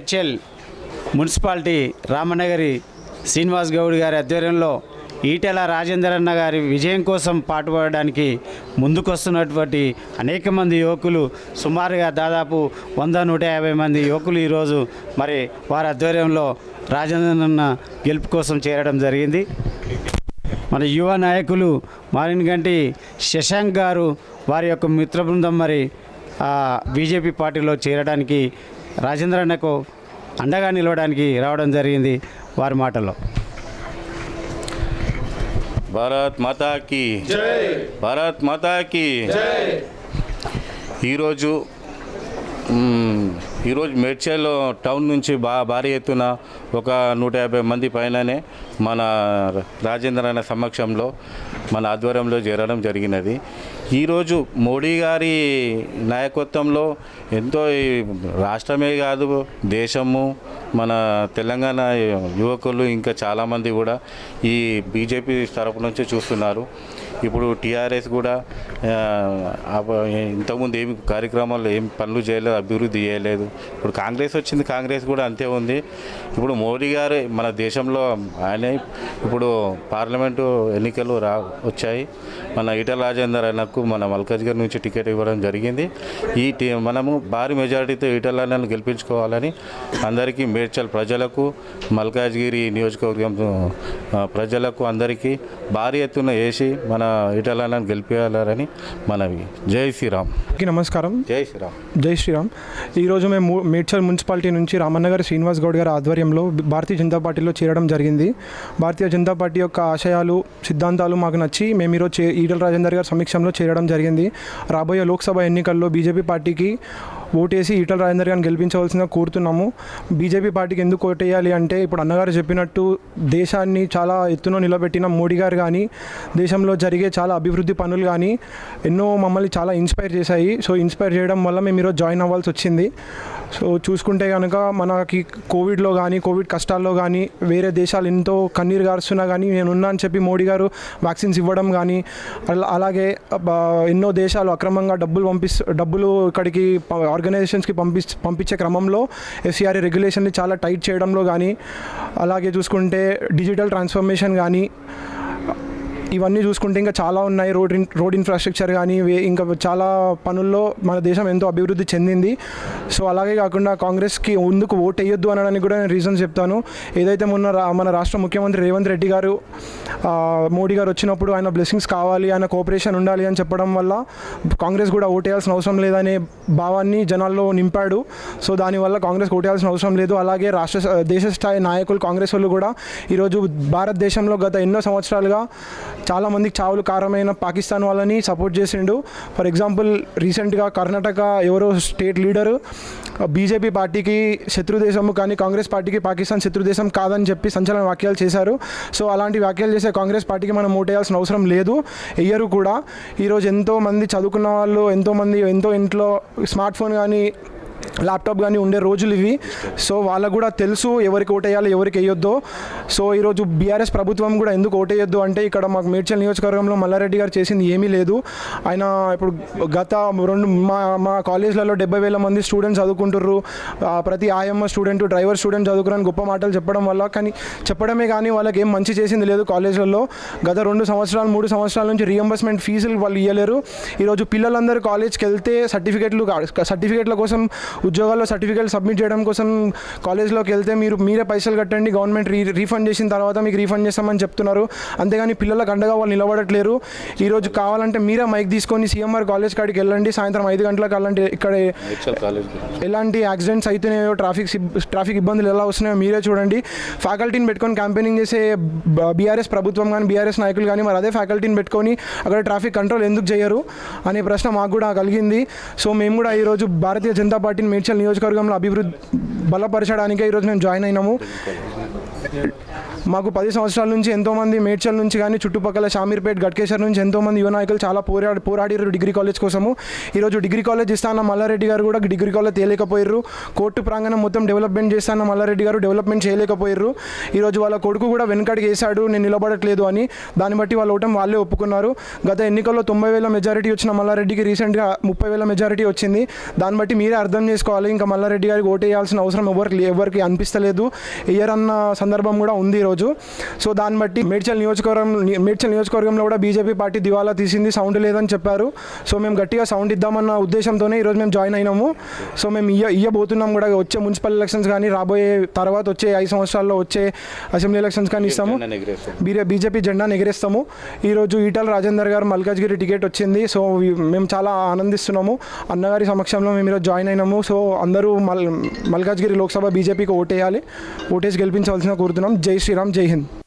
Medchal municipality Ramanagari Srinivas Goud గారి ఆధ్వర్యంలో ఈటెల రాజేందర్ అన్న గారి విజయం కోసం పాటుపడడానికి ముందుకొస్తున్నటువంటి అనేక మంది యువకులు, సుమారుగా దాదాపు 100-150 మంది యువకులు ఈరోజు మరి వారి ఆధ్వర్యంలో రాజేందర్ అన్న గెలుపు కోసం చేరడం జరిగింది. మన యువ నాయకులు మారినగంటి శశాంక్ గారు వారి యొక్క మిత్ర బృందం మరి బీజేపీ పార్టీలో చేరడానికి రాజేందర్ అన్నకు అండగా నిలవడానికి రావడం జరిగింది. వారి మాటల్లో భారత్ మాతా కీ జై, భారత్ మాతా కీ జై. ఈరోజు మేడ్చల్ టౌన్ నుంచి భారీ ఎత్తున ఒక 150 మంది పైననే మన రాజేందర్ అన్న సమక్షంలో మన ఆధ్వర్యంలో చేరడం జరిగినది. ఈరోజు మోడీ గారి నాయకత్వంలో ఎంతో రాష్ట్రమే కాదు దేశము, మన తెలంగాణ యువకులు ఇంకా చాలామంది కూడా ఈ బీజేపీ తరపు నుంచి చూస్తున్నారు. ఇప్పుడు టీఆర్ఎస్ కూడా ఇంతకుముందు ఏమి కార్యక్రమాలు ఏం పనులు చేయలేదు, అభివృద్ధి చేయలేదు. ఇప్పుడు కాంగ్రెస్ వచ్చింది, కాంగ్రెస్ కూడా అంతే ఉంది. ఇప్పుడు మోడీ గారు మన దేశంలో ఆయన ఇప్పుడు పార్లమెంటు ఎన్నికలు వచ్చాయి. మన ఈటెల రాజేందర్ అన్నకు మన మల్కాజ్గిరి నుంచి టికెట్ ఇవ్వడం జరిగింది. మనము భారీ మెజారిటీతో ఈటెల అన్నను గెలిపించుకోవాలని అందరికీ మేడ్చల్ ప్రజలకు, మల్కాజ్గిరి నియోజకవర్గం ప్రజలకు అందరికీ భారీ ఎత్తున వేసి మన ఈటెల అన్నను గెలిపించాలని మనవి. జై శ్రీరామ్. నమస్కారం. జై శ్రీరామ్. జై శ్రీరామ్. ఈరోజు మేము మేడ్చల్ మున్సిపాలిటీ నుంచి రామన్నగర్ శ్రీనివాస్ గౌడ్ గారి ఆధ్వర్యంలో భారతీయ జనతా పార్టీలో చేరడం జరిగింది. భారతీయ జనతా పార్టీ యొక్క ఆశయాలు, సిద్ధాంతాలు మాకు నచ్చి మేము ఈరోజు ఈటెల రాజేందర్ గారి సమక్షంలో చేరడం జరిగింది. రాబోయే లోక్సభ ఎన్నికల్లో బీజేపీ పార్టీకి ఓటేసి ఈటెల రాజేందర్ గారిని గెలిపించవలసిందిగా కోరుతున్నాము. బీజేపీ పార్టీకి ఎందుకు ఓటేయాలి అంటే, ఇప్పుడు అన్నగారు చెప్పినట్టు దేశాన్ని చాలా ఎత్తున నిలబెట్టిన మోడీ గారు కానీ, దేశంలో జరిగే చాలా అభివృద్ధి పనులు కానీ ఎన్నో మమ్మల్ని చాలా ఇన్స్పైర్ చేశాయి. సో ఇన్స్పైర్ చేయడం వల్ల మేము ఈరోజు జాయిన్ అవ్వాల్సి వచ్చింది. సో చూసుకుంటే కనుక మనకి కోవిడ్లో కానీ, కోవిడ్ కష్టాల్లో కానీ, వేరే దేశాలు ఎంతో కన్నీరు గారుస్తున్నా కానీ నేనున్నా అని చెప్పి మోడీ గారు వ్యాక్సిన్స్ ఇవ్వడం కానీ, అలాగే ఎన్నో దేశాలు అక్రమంగా డబ్బులు ఇక్కడికి ఆర్గనైజేషన్స్కి పంపించే క్రమంలో ఎఫ్సిఆర్ఏ రెగ్యులేషన్ని చాలా టైట్ చేయడంలో కానీ, అలాగే చూసుకుంటే డిజిటల్ ట్రాన్స్ఫర్మేషన్ కానీ, ఇవన్నీ చూసుకుంటే ఇంకా చాలా ఉన్నాయి. రోడ్ ఇన్ఫ్రాస్ట్రక్చర్ కానీ ఇంకా చాలా పనుల్లో మన దేశం ఎంతో అభివృద్ధి చెందింది. సో అలాగే కాకుండా కాంగ్రెస్కి ముందుకు ఓటు వేయొద్దు అనడానికి కూడా నేను రీజన్స్ చెప్తాను. ఏదైతే మన రాష్ట్ర ముఖ్యమంత్రి రేవంత్ రెడ్డి గారు మోడీ గారు వచ్చినప్పుడు ఆయన బ్లెస్సింగ్స్ కావాలి, ఆయన కోఆపరేషన్ ఉండాలి అని చెప్పడం వల్ల కాంగ్రెస్ కూడా ఓటు వేయాల్సిన అవసరం లేదనే భావాన్ని జనాల్లో నింపాడు. సో దానివల్ల కాంగ్రెస్ ఓటు వేయాల్సిన అవసరం లేదు. అలాగే దేశ స్థాయి నాయకులు కాంగ్రెస్ వాళ్ళు కూడా ఈరోజు భారతదేశంలో గత ఎన్నో సంవత్సరాలుగా చాలామందికి చావులు కారణమైన పాకిస్తాన్ వాళ్ళని సపోర్ట్ చేసిండు. ఫర్ ఎగ్జాంపుల్ రీసెంట్గా కర్ణాటక ఎవరో స్టేట్ లీడరు బీజేపీ పార్టీకి శత్రుదేశము కానీ కాంగ్రెస్ పార్టీకి పాకిస్తాన్ శత్రుదేశం కాదని చెప్పి సంచలన వ్యాఖ్యలు చేశారు. సో అలాంటి వ్యాఖ్యలు చేసే కాంగ్రెస్ పార్టీకి మనం ఓటేయాల్సిన అవసరం లేదు, వెయ్యరు కూడా. ఈరోజు ఎంతోమంది చదువుకున్న వాళ్ళు, ఎంతో ఇంట్లో స్మార్ట్ ఫోన్ కానీ ల్యాప్టాప్ కానీ ఉండే రోజులు ఇవి. సో వాళ్ళకు కూడా తెలుసు ఎవరికి ఓటేయాలి, ఎవరికి వేయొద్దో. సో ఈరోజు బీఆర్ఎస్ ప్రభుత్వం కూడా ఎందుకు ఓటేయొద్దు అంటే, ఇక్కడ మాకు మేడ్చల్ నియోజకవర్గంలో మల్లారెడ్డి గారు చేసింది ఏమీ లేదు. ఆయన ఇప్పుడు గత మా కాలేజ్లలో 70,000 మంది స్టూడెంట్స్ చదువుకుంటుర్రు. ప్రతి ఆయమ్మ స్టూడెంట్, డ్రైవర్ స్టూడెంట్ చదువుకుని గొప్ప మాటలు చెప్పడం వల్ల, కానీ చెప్పడమే కానీ వాళ్ళకి ఏం మంచి చేసింది లేదు కాలేజ్లలో. గత 2 సంవత్సరాలు 3 సంవత్సరాల నుంచి రీఎంబర్స్మెంట్ ఫీజులు వాళ్ళు ఇవ్వలేరు. ఈరోజు పిల్లలందరూ కాలేజ్కి వెళ్తే సర్టిఫికేట్ల కోసం, ఉద్యోగాల్లో సర్టిఫికేట్ సబ్మిట్ చేయడం కోసం కాలేజ్లోకి వెళ్తే మీరే పైసలు కట్టండి, గవర్నమెంట్ రీఫండ్ చేసిన తర్వాత మీకు రీఫండ్ చేస్తామని చెప్తున్నారు. అంతేగాని పిల్లలకు అండగా వాళ్ళు నిలబడట్లేరు. ఈరోజు కావాలంటే మీరే మైక్ తీసుకొని సిఎంఆర్ కాలేజ్ కాడికి వెళ్ళండి, సాయంత్రం 5 గంటలకు. అలాంటి ఇక్కడ ఎలాంటి యాక్సిడెంట్స్ అవుతున్నాయో, ట్రాఫిక్ ఇబ్బందులు ఎలా వస్తున్నాయో మీరే చూడండి. ఫ్యాకల్టీని పెట్టుకొని క్యాంపెయినింగ్ చేసే బీఆర్ఎస్ ప్రభుత్వం కానీ, బీఆర్ఎస్ నాయకులు కానీ మరి అదే ఫ్యాకల్టీని పెట్టుకొని అక్కడ ట్రాఫిక్ కంట్రోల్ ఎందుకు చేయరు అనే ప్రశ్న మాకు కూడా కలిగింది. సో మేము కూడా ఈరోజు భారతీయ జనతా పార్టీని మేడ్చల్ నియోజకవర్గంలో అభివృద్ధి బలపరచడానికే ఈరోజు మేము జాయిన్ అయినాము. మాకు 10 సంవత్సరాల నుంచి ఎంతోమంది మేడ్చల్ నుంచి కానీ చుట్టుపక్కల షామీర్పేట్ గట్కేశ్వర్ నుంచి ఎంతోమంది యువ నాయకులు చాలా పోరాడిరు డిగ్రీ కాలేజ్ కోసము. ఈరోజు డిగ్రీ కాలేజ్ ఇస్తాన్న మల్లారెడ్డి గారు కూడా డిగ్రీ కాలేజ్ తేలేకపోయారు. కోర్టు ప్రాంగణం మొత్తం డెవలప్మెంట్ చేస్తాన్న మల్లారెడ్డి గారు డెవలప్మెంట్ చేయలేకపోయారు. ఈరోజు వాళ్ళ కొడుకు కూడా వెనకడికి వేశాడు, నేను నిలబడట్లేదు అని. దాన్ని బట్టి వాళ్ళ ఓటమి వాళ్ళే ఒప్పుకున్నారు. గత ఎన్నికల్లో 90,000 మెజారిటీ వచ్చిన మల్లారెడ్డికి రీసెంట్గా 30,000 మెజారిటీ వచ్చింది. దాన్ని బట్టి మీరే అర్థం చేసుకోవాలి. ఇంకా మల్లారెడ్డి గారికి ఓటేయాల్సిన అవసరం ఎవరికి అనిపిస్తలేదు. ఇయరన్న సందర్భం కూడా ఉంది ఈరోజు. సో దాన్ని బట్టి మేడ్చల్ నియోజకవర్గంలో కూడా బీజేపీ పార్టీ దివాలా తీసింది, సౌండ్ లేదని చెప్పారు. సో మేము గట్టిగా సౌండ్ ఇద్దామన్న ఉద్దేశంతోనే ఈరోజు మేము జాయిన్ అయినాము. సో మేము ఇయ్యబోతున్నాం కూడా. వచ్చే మున్సిపల్ ఎలక్షన్స్ కానీ రాబోయే తర్వాత వచ్చే 5 సంవత్సరాల్లో వచ్చే అసెంబ్లీ ఎలక్షన్స్ కానీ ఇస్తాము. బీజేపీ జెండా ఎగరేస్తాము. ఈరోజు ఈటల రాజేందర్ గారు మల్కాజ్గిరి టికెట్ వచ్చింది. సో మేము చాలా ఆనందిస్తున్నాము. అన్నగారి సమక్షంలో మేము ఈరోజు జాయిన్ అయినాము. సో అందరూ మల్కాజ్గిరి లోక్సభ బీజేపీకి ఓటేయాలి. ఓటేసి గెలిపించవలసిన కోరుతున్నాం. జై శ్రీరామ్, జై హింద్.